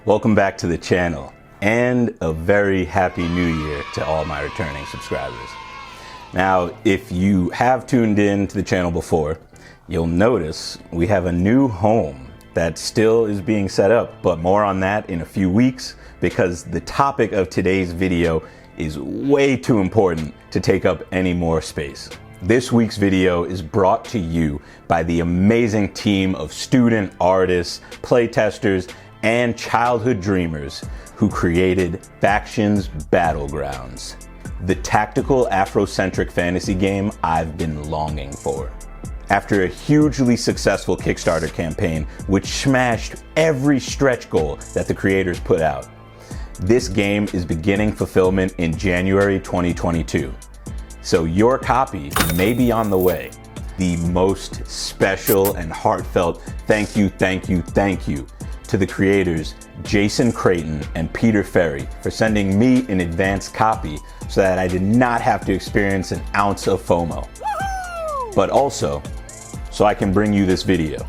Welcome back to the channel, and a very happy new year to all my returning subscribers. Now, if you have tuned in to the channel before, you'll notice we have a new home that still is being set up, but more on that in a few weeks because the topic of today's video is way too important to take up any more space. This week's video is brought to you by the amazing team of student artists, playtesters, and childhood dreamers who created Factions Battlegrounds, the tactical Afro-centric fantasy game I've been longing for. After a hugely successful Kickstarter campaign which smashed every stretch goal that the creators put out, this game is beginning fulfillment in January 2022. So your copy may be on the way. The most special and heartfelt thank you to the creators Jason Crayton and Peter Ferry for sending me an advanced copy so that I did not have to experience an ounce of FOMO. But also, so I can bring you this video,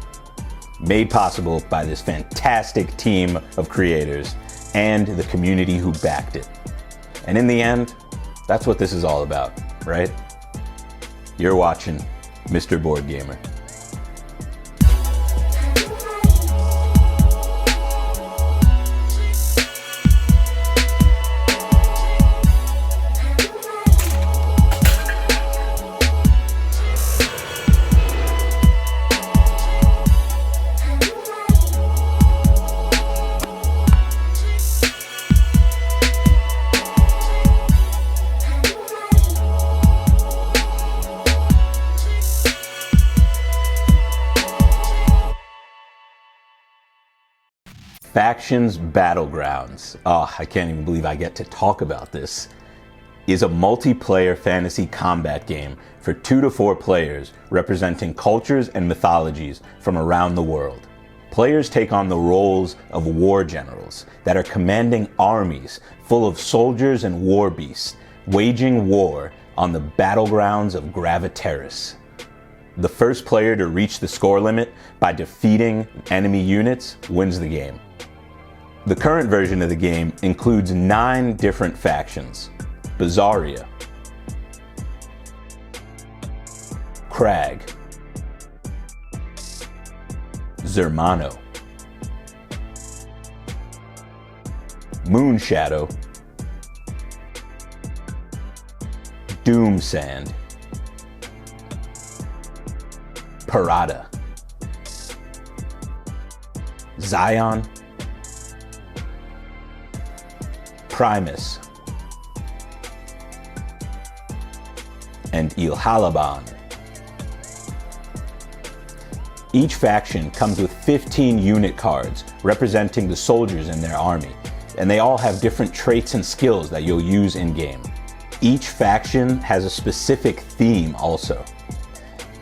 made possible by this fantastic team of creators and the community who backed it. And in the end, that's what this is all about, right? You're watching Mr. Board Gamer. Factions Battlegrounds, I can't even believe I get to talk about this, is a multiplayer fantasy combat game for 2 to 4 players representing cultures and mythologies from around the world. Players take on the roles of war generals that are commanding armies full of soldiers and war beasts, waging war on the battlegrounds of Gravitaris. The first player to reach the score limit by defeating enemy units wins the game. The current version of the game includes 9 different factions: Bizarria, Crag, Zermano, Moonshadow, Doomsand, Parada, Zion, Primus, and Ilhalaban. Each faction comes with 15 unit cards representing the soldiers in their army, and they all have different traits and skills that you'll use in-game. Each faction has a specific theme also.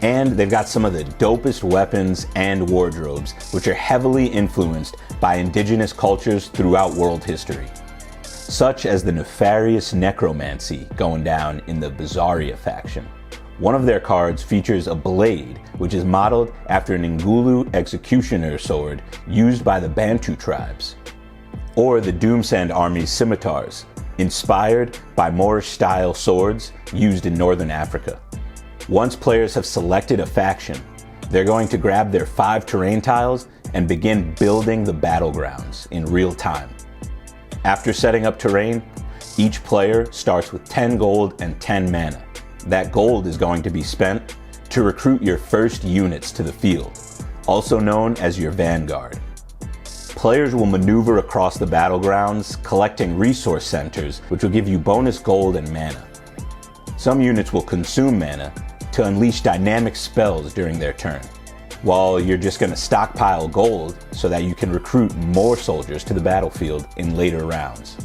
And they've got some of the dopest weapons and wardrobes, which are heavily influenced by indigenous cultures throughout world history, such as the nefarious necromancy going down in the Bizarria faction. One of their cards features a blade, which is modeled after an Ngulu executioner sword used by the Bantu tribes, or the Doomsand army's scimitars, inspired by Moorish-style swords used in northern Africa. Once players have selected a faction, they're going to grab their 5 terrain tiles and begin building the battlegrounds in real time. After setting up terrain, each player starts with 10 gold and 10 mana. That gold is going to be spent to recruit your first units to the field, also known as your vanguard. Players will maneuver across the battlegrounds, collecting resource centers, which will give you bonus gold and mana. Some units will consume mana to unleash dynamic spells during their turn, while you're just going to stockpile gold so that you can recruit more soldiers to the battlefield in later rounds.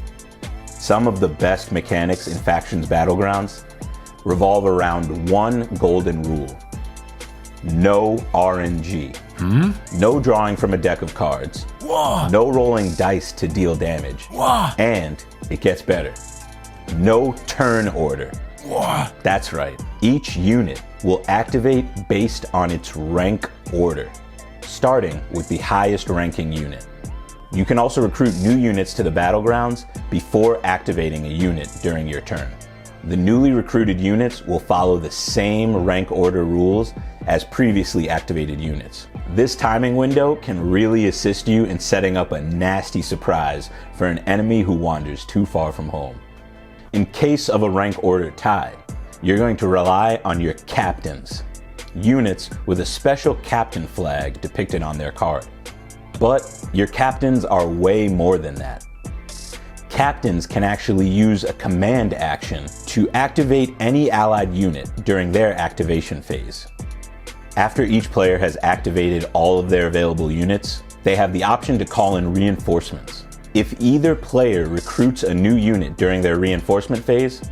Some of the best mechanics in Factions Battlegrounds revolve around one golden rule: no RNG. No drawing from a deck of cards. No rolling dice to deal damage. And it gets better: no turn order. That's right. Each unit will activate based on its rank order, starting with the highest ranking unit. You can also recruit new units to the Battlegrounds before activating a unit during your turn. The newly recruited units will follow the same rank order rules as previously activated units. This timing window can really assist you in setting up a nasty surprise for an enemy who wanders too far from home. In case of a rank order tie, you're going to rely on your captains, units with a special captain flag depicted on their card. But your captains are way more than that. Captains can actually use a command action to activate any allied unit during their activation phase. After each player has activated all of their available units, they have the option to call in reinforcements. If either player recruits a new unit during their reinforcement phase,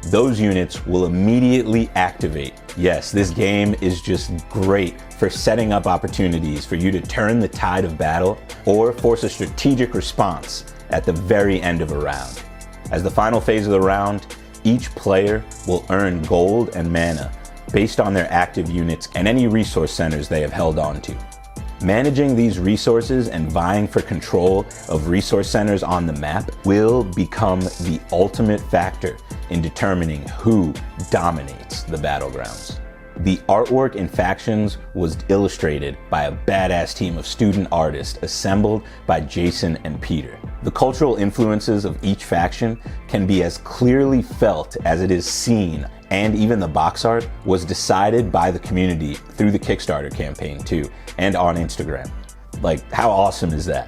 those units will immediately activate. Yes, this game is just great for setting up opportunities for you to turn the tide of battle or force a strategic response at the very end of a round. As the final phase of the round, each player will earn gold and mana based on their active units and any resource centers they have held on to. Managing these resources and vying for control of resource centers on the map will become the ultimate factor in determining who dominates the Battlegrounds. The artwork in Factions was illustrated by a badass team of student artists assembled by Jason and Peter. The cultural influences of each faction can be as clearly felt as it is seen, and even the box art was decided by the community through the Kickstarter campaign too, and on Instagram. Like, how awesome is that?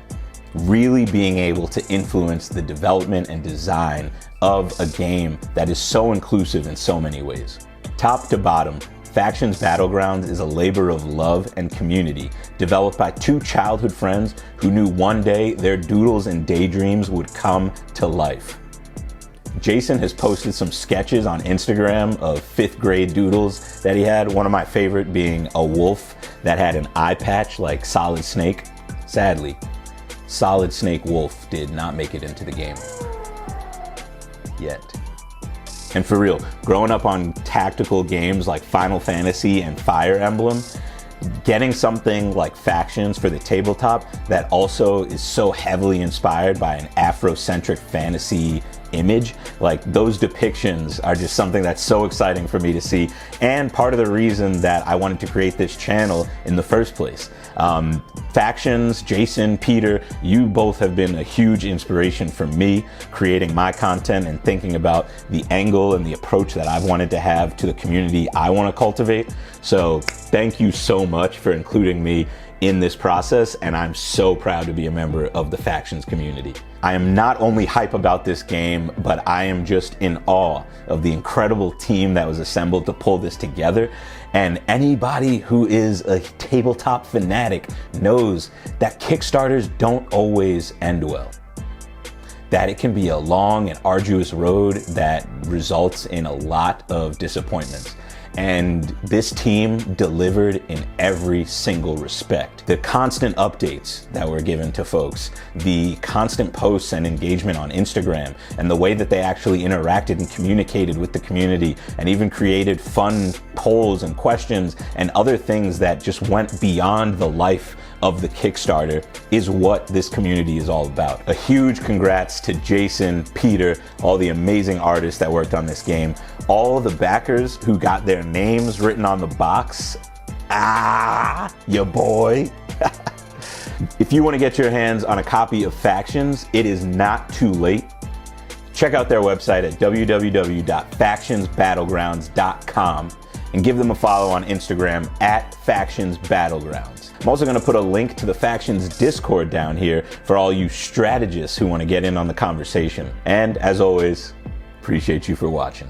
Really being able to influence the development and design of a game that is so inclusive in so many ways. Top to bottom, Factions Battlegrounds is a labor of love and community developed by two childhood friends who knew one day their doodles and daydreams would come to life. Jason has posted some sketches on Instagram of 5th grade doodles that he had, one of my favorite being a wolf that had an eye patch like Solid Snake. Sadly, Solid Snake Wolf did not make it into the game yet. And for real, growing up on tactical games like Final Fantasy and Fire Emblem, getting something like Factions for the tabletop that also is so heavily inspired by an Afro-centric fantasy image, like those depictions are just something that's so exciting for me to see, and part of the reason that I wanted to create this channel in the first place. Factions, Jason, Peter, you both have been a huge inspiration for me creating my content and thinking about the angle and the approach that I've wanted to have to the community I want to cultivate. So thank you so much for including me in this process, and I'm so proud to be a member of the Factions community. I am not only hype about this game, but I am just in awe of the incredible team that was assembled to pull this together. And anybody who is a tabletop fanatic knows that Kickstarters don't always end well. That it can be a long and arduous road that results in a lot of disappointments. And this team delivered in every single respect. The constant updates that were given to folks, the constant posts and engagement on Instagram, and the way that they actually interacted and communicated with the community, and even created fun polls and questions and other things that just went beyond the life of the Kickstarter is what this community is all about. A huge congrats to Jason, Peter, all the amazing artists that worked on this game, all the backers who got their names written on the box. Ya boy. If you want to get your hands on a copy of Factions, it is not too late. Check out their website at www.factionsbattlegrounds.com and give them a follow on Instagram at @FactionsBattlegrounds. I'm also going to put a link to the Factions Discord down here for all you strategists who want to get in on the conversation. And as always, appreciate you for watching.